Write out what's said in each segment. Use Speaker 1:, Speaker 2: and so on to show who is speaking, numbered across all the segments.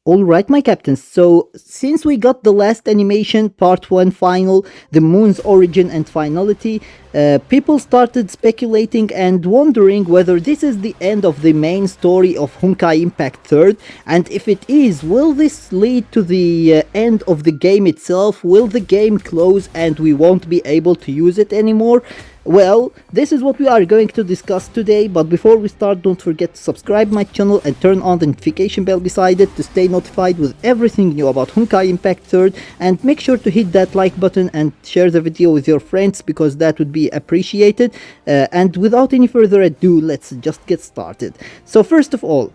Speaker 1: Alright, my captains, so since we got the last animation, part 1 final, the moon's origin and finality, people started speculating and wondering whether this is the end of the main story of Honkai Impact 3rd, and if it is, will this lead to the end of the game itself? Will the game close and we won't be able to use it anymore? Well, this is what we are going to discuss today, but before we start, don't forget to subscribe my channel and turn on the notification bell beside it to stay notified with everything new about Honkai Impact 3rd, and make sure to hit that like button and share the video with your friends because that would be appreciated. And without any further ado, let's just get started. So first of all,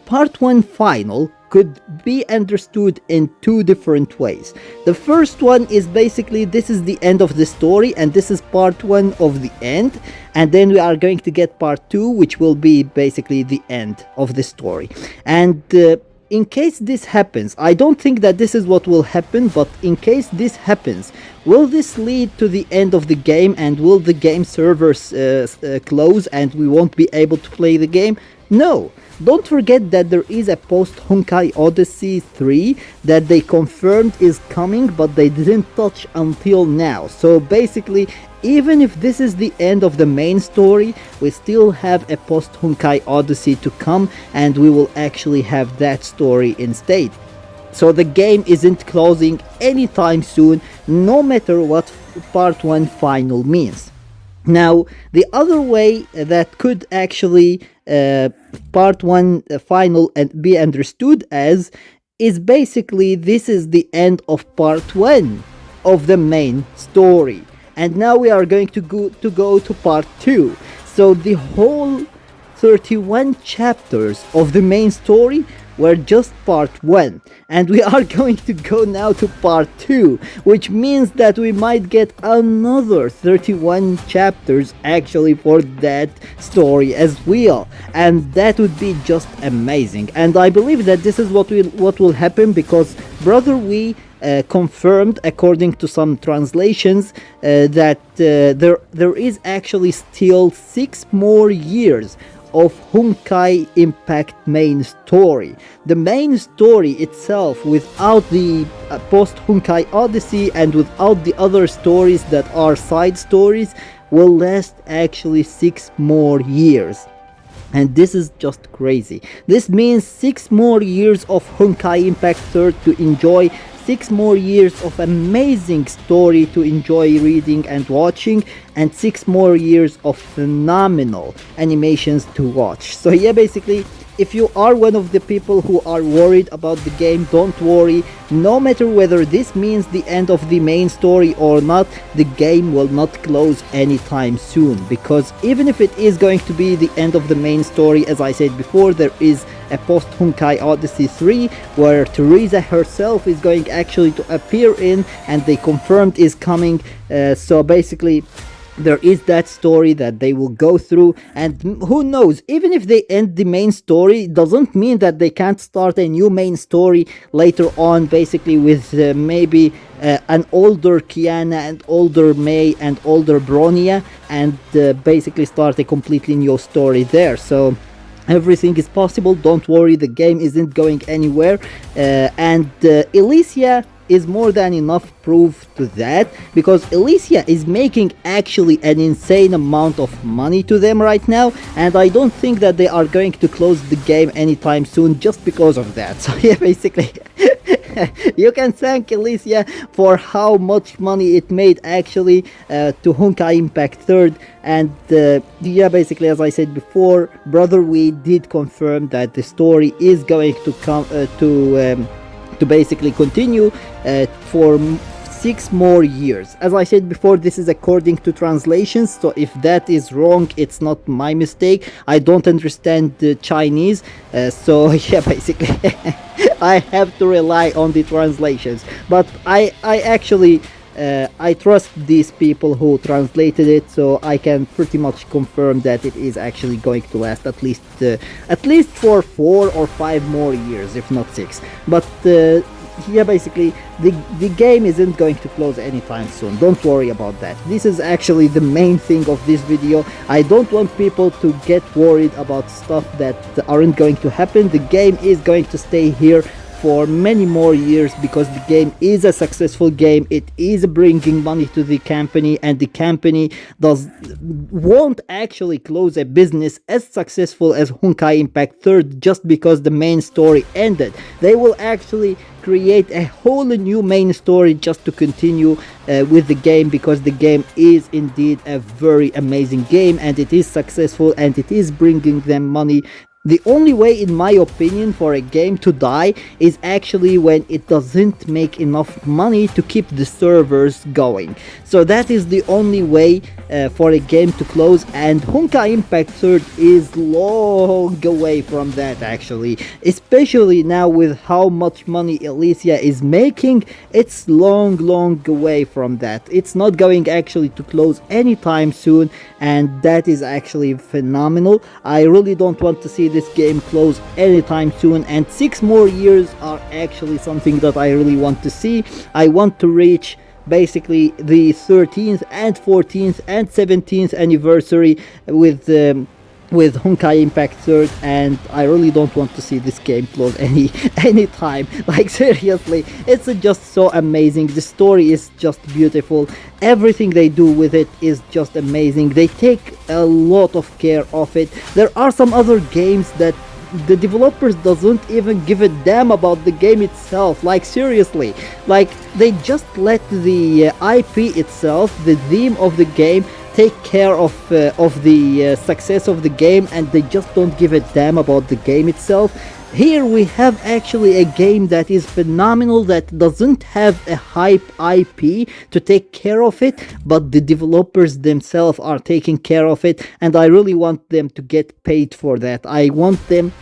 Speaker 1: part 1 final could be understood in two different ways. The first one is basically this is the end of the story and this is part 1 of the end, and then we are going to get part 2, which will be basically the end of the story. And in case this happens, I don't think that this is what will happen, but in case this happens, will this lead to the end of the game and will the game servers close and we won't be able to play the game? No. Don't forget that there is a post-Honkai Odyssey 3 that they confirmed is coming, but they didn't touch until now. So basically, even if this is the end of the main story, we still have a post-Honkai Odyssey to come, and we will actually have that story instead. So the game isn't closing anytime soon, no matter what part 1 final means. Now, the other way that could actually part 1 final and be understood as is basically this is the end of part 1 of the main story, and now we are going to go to part 2. So the whole 31 chapters of the main story were just part 1, and we are going to go now to part 2, which means that we might get another 31 chapters actually for that story as well, and that would be just amazing. And I believe that this is what will happen, because Brother Wee confirmed, according to some translations, that there is actually still 6 more years of Honkai Impact main story. The main story itself, without the post-Honkai Odyssey and without the other stories that are side stories, will last actually 6 more years. And this is just crazy. This means 6 more years of Honkai Impact 3rd to enjoy, 6 more years of amazing story to enjoy reading and watching, and 6 more years of phenomenal animations to watch. So yeah, basically, if you are one of the people who are worried about the game, don't worry. No matter whether this means the end of the main story or not, the game will not close anytime soon, because even if it is going to be the end of the main story, as I said before, there is a post-Honkai Odyssey 3 where Teresa herself is going actually to appear in, and they confirmed is coming. So basically, there is that story that they will go through, and who knows, even if they end the main story, it doesn't mean that they can't start a new main story later on, basically with maybe an older Kiana and older May and older Bronya, and basically start a completely new story there. So everything is possible, don't worry, the game isn't going anywhere. And Elysia is more than enough proof to that, because Elysia is making actually an insane amount of money to them right now, and I don't think that they are going to close the game anytime soon just because of that. So yeah, basically you can thank Elysia for how much money it made actually to Honkai Impact 3rd. And yeah, basically, as I said before, Brother Wee did confirm that the story is going to come to basically continue for 6 more years. As I said before, this is according to translations, so if that is wrong, it's not my mistake. I don't understand Chinese, so yeah, basically I have to rely on the translations. But I actually I trust these people who translated it, so I can pretty much confirm that it is actually going to last at least for 4 or 5 more years, if not 6. But yeah, basically the game isn't going to close anytime soon. Don't worry about that. This is actually the main thing of this video. I don't want people to get worried about stuff that aren't going to happen. The game is going to stay here for many more years because the game is a successful game. It is bringing money to the company, and the company won't actually close a business as successful as Honkai Impact 3rd just because the main story ended. They will actually create a whole new main story just to continue with the game, because the game is indeed a very amazing game and it is successful and it is bringing them money. The only way, in my opinion, for a game to die is actually when it doesn't make enough money to keep the servers going. So that is the only way for a game to close, and Honkai Impact 3rd is long away from that actually. Especially now with how much money Elysia is making, it's long away from that. It's not going actually to close anytime soon, and that is actually phenomenal. I really don't want to see this game close anytime soon, and 6 more years are actually something that I really want to see. I want to reach basically the 13th and 14th and 17th anniversary with Honkai Impact 3rd, and I really don't want to see this game close any time. Like, seriously, it's just so amazing. The story is just beautiful. Everything they do with it is just amazing. They take a lot of care of it. There are some other games that the developers doesn't even give a damn about the game itself. Like, seriously, like they just let the IP itself, the theme of the game, take care of the success of the game, and they just don't give a damn about the game itself. Here we have actually a game that is phenomenal, that doesn't have a hype IP to take care of it, but the developers themselves are taking care of it, and I really want them to get paid for that. I want them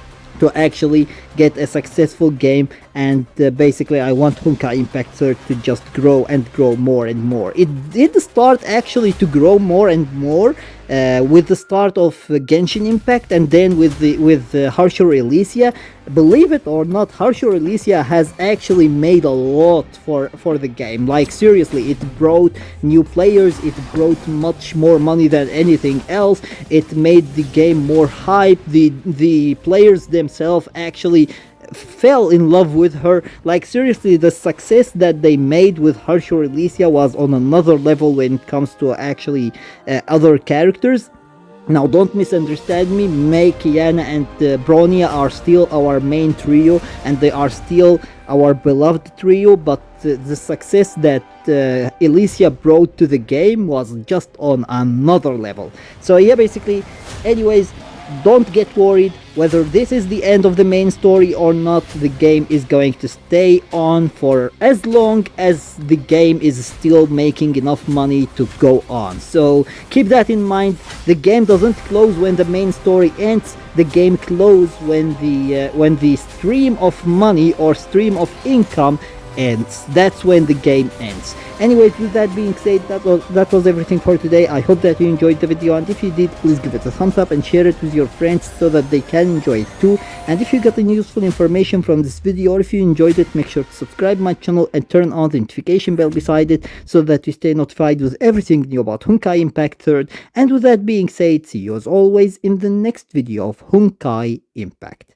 Speaker 1: to actually get a successful game, and basically I want Honkai Impact 3rd to just grow and grow more and more. It did start actually to grow more and more with the start of Genshin Impact, and then with Herrscher Elysia. Believe it or not, Herrscher Elysia has actually made a lot for the game. Like, seriously, it brought new players, it brought much more money than anything else, it made the game more hype, the players themselves actually fell in love with her. Like, seriously, the success that they made with Herrscher Elysia was on another level when it comes to actually other characters. Now, don't misunderstand me. Mei, Kiana and Bronya are still our main trio, and they are still our beloved trio, but the success that Elysia brought to the game was just on another level. So yeah, basically, anyways, don't get worried whether this is the end of the main story or not. The game is going to stay on for as long as the game is still making enough money to go on. So keep that in mind. The game doesn't close when the main story ends. The game closes when the stream of money or stream of income ends. That's when the game ends. Anyways, with that being said, that was everything for today. I hope that you enjoyed the video, and if you did, please give it a thumbs up and share it with your friends so that they can enjoy it too. And if you got any useful information from this video, or if you enjoyed it, make sure to subscribe my channel and turn on the notification bell beside it so that you stay notified with everything new about Honkai Impact 3rd. And with that being said, see you as always in the next video of Honkai Impact.